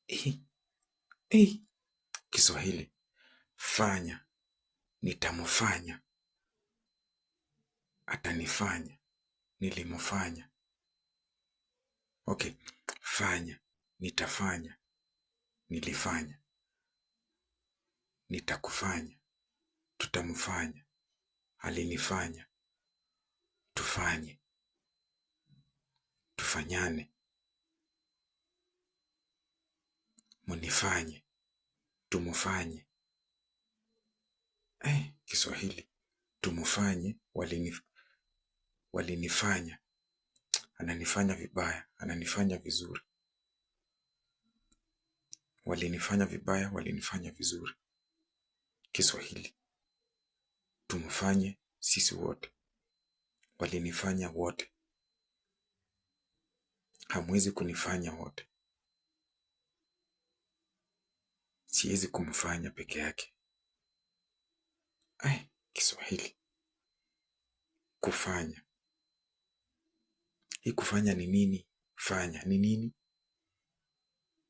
Eh, eh. Kiswahili. Fanya, nitamfanya, atanifanya, nilimfanya. Okay, fanya, nitafanya, nilifanya, nitakufanya, tutamfanya, alinifanya, tufanye, tufanyane, munifanye, tumufanye. Kiswahili. Tumufanye, walinifanya, ananifanya vibaya, ananifanya vizuri. Walinifanya vibaya, walinifanya vizuri. Kiswahili. Tumfanye sisi wote, walinifanya wote, hamwezi kunifanya wote, siwezi kumfanya peke yake. Kiswahili. Kufanya. Hii kufanya ni nini? Fanya ni nini?